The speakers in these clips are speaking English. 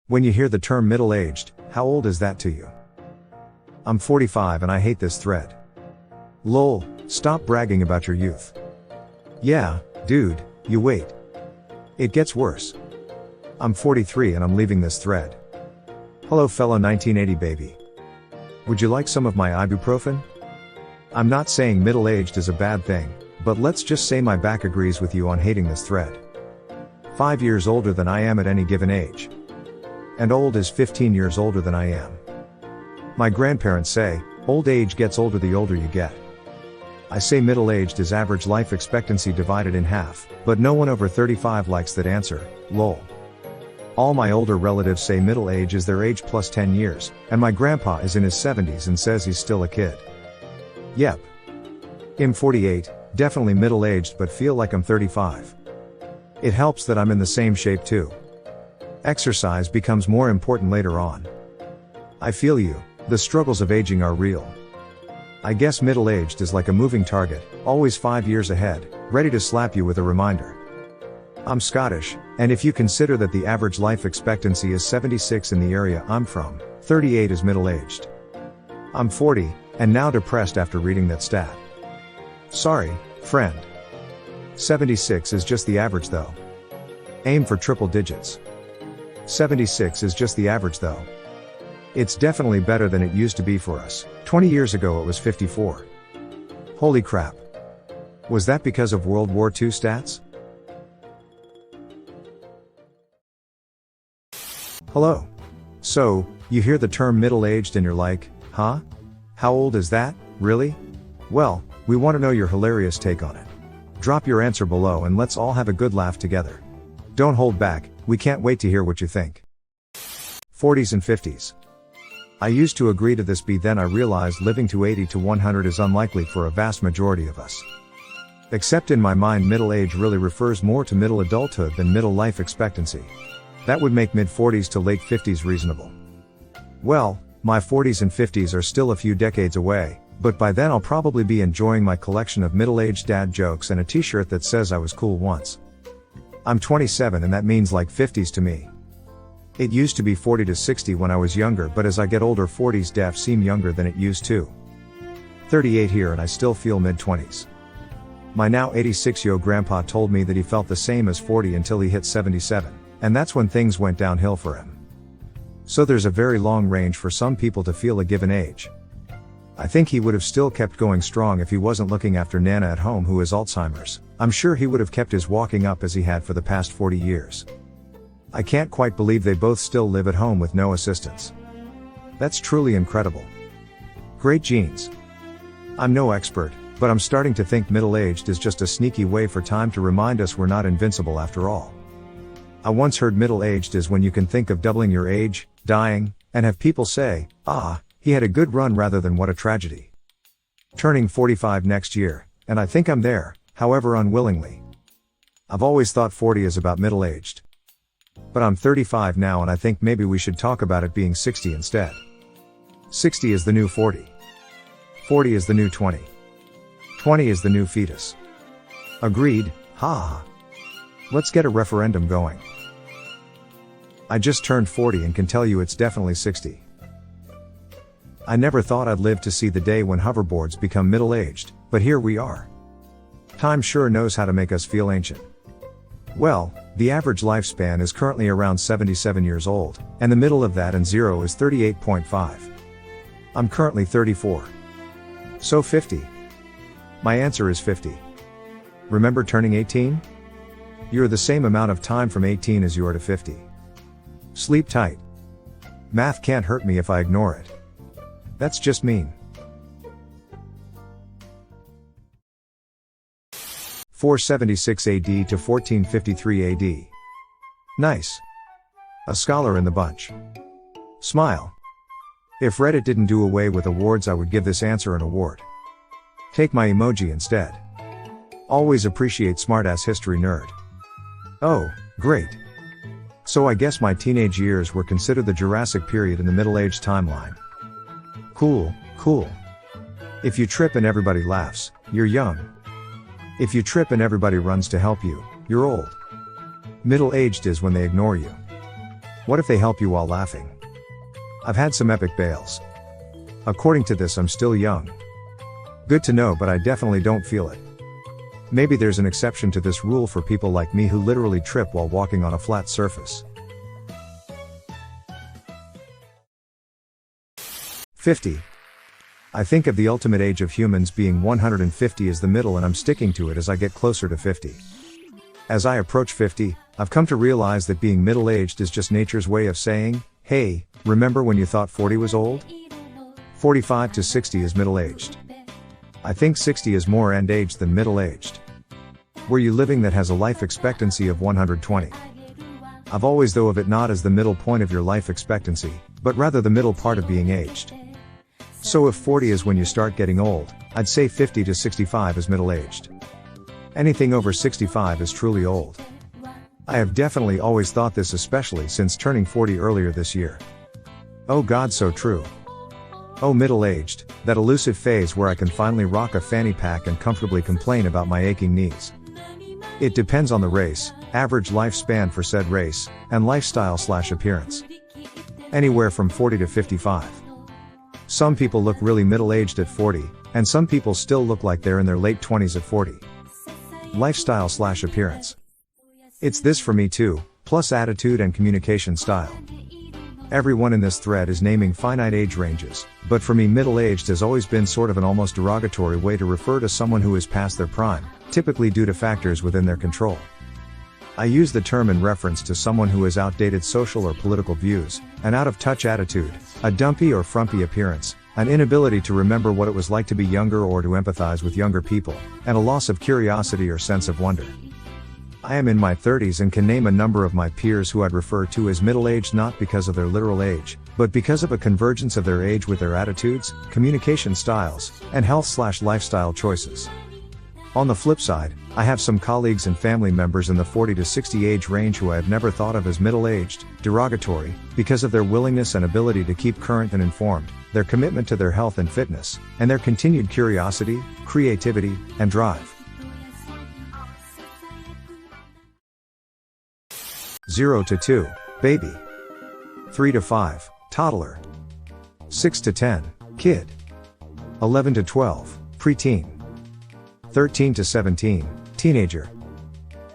When you hear the term middle-aged, how old is that to you? I'm 45 and I hate this thread. Lol, stop bragging about your youth. Yeah, dude, you wait. It gets worse. I'm 43 and I'm leaving this thread. Hello fellow 1980 baby. Would you like some of my ibuprofen? I'm not saying middle-aged is a bad thing, but let's just say my back agrees with you on hating this thread. 5 years older than I am at any given age. And old is 15 years older than I am. My grandparents say, old age gets older the older you get. I say middle-aged is average life expectancy divided in half, but no one over 35 likes that answer, lol. All my older relatives say middle age is their age plus 10 years, and my grandpa is in his 70s and says he's still a kid. Yep. I'm 48, definitely middle-aged but feel like I'm 35. It helps that I'm in the same shape too. Exercise becomes more important later on. I feel you, the struggles of aging are real. I guess middle-aged is like a moving target, always 5 years ahead, ready to slap you with a reminder. I'm Scottish, and if you consider that the average life expectancy is 76 in the area I'm from, 38 is middle-aged. I'm 40, and now depressed after reading that stat. Sorry, friend. 76 is just the average though. Aim for triple digits. 76 is just the average though. It's definitely better than it used to be for us. 20 years ago it was 54. Holy crap. Was that because of World War II stats? Hello. So, you hear the term middle-aged and you're like, huh? How old is that, really? Well, we want to know your hilarious take on it. Drop your answer below and let's all have a good laugh together. Don't hold back, we can't wait to hear what you think. 40s and 50s. I used to agree to this, but then I realized living to 80 to 100 is unlikely for a vast majority of us. Except in my mind middle age really refers more to middle adulthood than middle life expectancy. That would make mid-40s to late 50s reasonable. Well, my 40s and 50s are still a few decades away, but by then I'll probably be enjoying my collection of middle-aged dad jokes and a t-shirt that says I was cool once. I'm 27 and that means like 50s to me. It used to be 40 to 60 when I was younger, but as I get older 40s def seem younger than it used to. 38 here and I still feel mid-20s. My now 86-year-old grandpa told me that he felt the same as 40 until he hit 77, and that's when things went downhill for him. So there's a very long range for some people to feel a given age. I think he would have still kept going strong if he wasn't looking after Nana at home who has Alzheimer's. I'm sure he would have kept his walking up as he had for the past 40 years. I can't quite believe they both still live at home with no assistance. That's truly incredible. Great genes. I'm no expert, but I'm starting to think middle-aged is just a sneaky way for time to remind us we're not invincible after all. I once heard middle-aged is when you can think of doubling your age, dying, and have people say, ah, he had a good run rather than what a tragedy. Turning 45 next year, and I think I'm there, however unwillingly. I've always thought 40 is about middle-aged. But I'm 35 now and I think maybe we should talk about it being 60 instead. 60 is the new 40. 40 is the new 20. 20 is the new fetus. Agreed, ha. Let's get a referendum going. I just turned 40 and can tell you it's definitely 60. I never thought I'd live to see the day when hoverboards become middle-aged, but here we are. Time sure knows how to make us feel ancient. Well, the average lifespan is currently around 77 years old, and the middle of that and zero is 38.5. I'm currently 34. So 50. My answer is 50. Remember turning 18? You're the same amount of time from 18 as you are to 50. Sleep tight. Math can't hurt me if I ignore it. That's just mean. 476 AD to 1453 AD. Nice. A scholar in the bunch. Smile. If Reddit didn't do away with awards, I would give this answer an award. Take my emoji instead. Always appreciate smartass history nerd. Oh, great. So I guess my teenage years were considered the Jurassic period in the Middle Age timeline. Cool, cool. If you trip and everybody laughs, you're young. If you trip and everybody runs to help you, you're old. Middle-aged is when they ignore you. What if they help you while laughing? I've had some epic bails. According to this, I'm still young. Good to know, but I definitely don't feel it. Maybe there's an exception to this rule for people like me who literally trip while walking on a flat surface. 50. I think of the ultimate age of humans being 150 as the middle, and I'm sticking to it as I get closer to 50. As I approach 50, I've come to realize that being middle-aged is just nature's way of saying, hey, remember when you thought 40 was old? 45 to 60 is middle-aged. I think 60 is more end-aged than middle-aged. Were you living that has a life expectancy of 120? I've always thought of it not as the middle point of your life expectancy, but rather the middle part of being aged. So if 40 is when you start getting old, I'd say 50 to 65 is middle-aged. Anything over 65 is truly old. I have definitely always thought this, especially since turning 40 earlier this year. Oh God, so true. Oh, middle-aged, that elusive phase where I can finally rock a fanny pack and comfortably complain about my aching knees. It depends on the race, average lifespan for said race, and lifestyle/appearance. Anywhere from 40 to 55. Some people look really middle-aged at 40, and some people still look like they're in their late 20s at 40. Lifestyle/appearance. It's this for me too, plus attitude and communication style. Everyone in this thread is naming finite age ranges, but for me middle-aged has always been sort of an almost derogatory way to refer to someone who is past their prime, typically due to factors within their control. I use the term in reference to someone who has outdated social or political views, an out-of-touch attitude, a dumpy or frumpy appearance, an inability to remember what it was like to be younger or to empathize with younger people, and a loss of curiosity or sense of wonder. I am in my 30s and can name a number of my peers who I'd refer to as middle-aged not because of their literal age, but because of a convergence of their age with their attitudes, communication styles, and health/lifestyle choices. On the flip side, I have some colleagues and family members in the 40 to 60 age range who I have never thought of as middle-aged, derogatory, because of their willingness and ability to keep current and informed, their commitment to their health and fitness, and their continued curiosity, creativity, and drive. 0 to 2, baby. 3 to 5, toddler. 6 to 10, kid. 11 to 12, preteen. 13 to 17, teenager.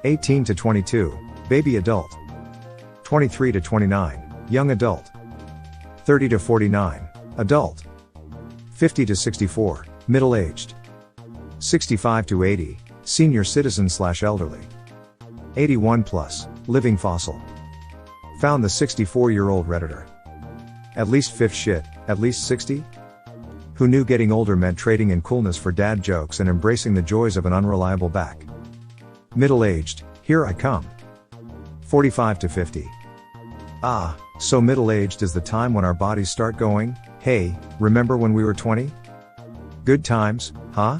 18 to 22, baby adult. 23 to 29, young adult. 30 to 49, adult. 50 to 64, middle-aged. 65 to 80, senior citizen/elderly. 81 plus, living fossil. Found the 64-year-old Redditor. At least fifth shit, at least 60? Who knew getting older meant trading in coolness for dad jokes and embracing the joys of an unreliable back? Middle-aged, here I come. 45 to 50. Ah, so middle-aged is the time when our bodies start going, hey, remember when we were 20? Good times, huh?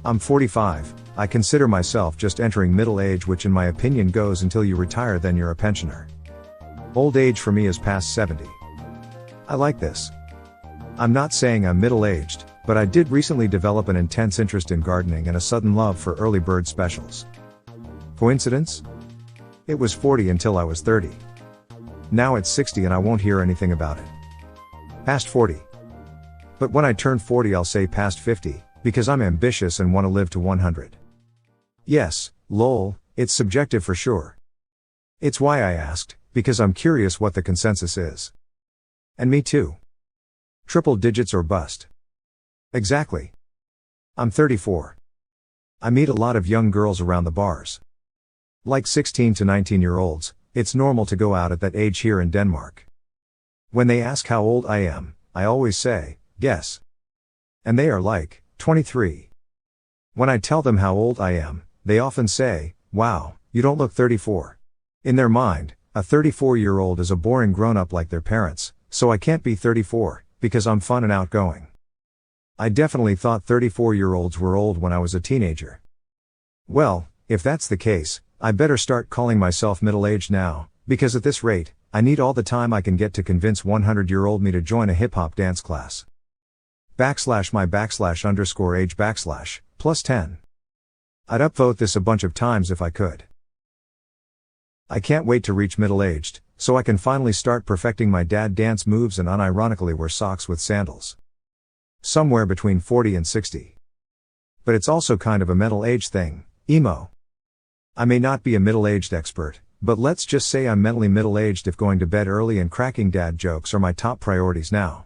I'm 45, I consider myself just entering middle age, which in my opinion goes until you retire, then you're a pensioner. Old age for me is past 70. I like this. I'm not saying I'm middle-aged, but I did recently develop an intense interest in gardening and a sudden love for early bird specials. Coincidence? It was 40 until I was 30. Now it's 60 and I won't hear anything about it. Past 40. But when I turn 40 I'll say past 50, because I'm ambitious and want to live to 100. Yes, lol, it's subjective for sure. It's why I asked, because I'm curious what the consensus is. And me too. Triple digits or bust. Exactly. I'm 34. I meet a lot of young girls around the bars. Like 16 to 19-year-olds, it's normal to go out at that age here in Denmark. When they ask how old I am, I always say, guess. And they are like, 23. When I tell them how old I am, they often say, wow, you don't look 34. In their mind, a 34-year-old is a boring grown-up like their parents, so I can't be 34. Because I'm fun and outgoing. I definitely thought 34-year-olds were old when I was a teenager. Well, if that's the case, I better start calling myself middle-aged now, because at this rate, I need all the time I can get to convince 100-year-old me to join a hip-hop dance class. /my/_age/ plus 10. I'd upvote this a bunch of times if I could. I can't wait to reach middle-aged, so I can finally start perfecting my dad dance moves and unironically wear socks with sandals. Somewhere between 40 and 60. But it's also kind of a mental age thing, emo. I may not be a middle-aged expert, but let's just say I'm mentally middle-aged if going to bed early and cracking dad jokes are my top priorities now.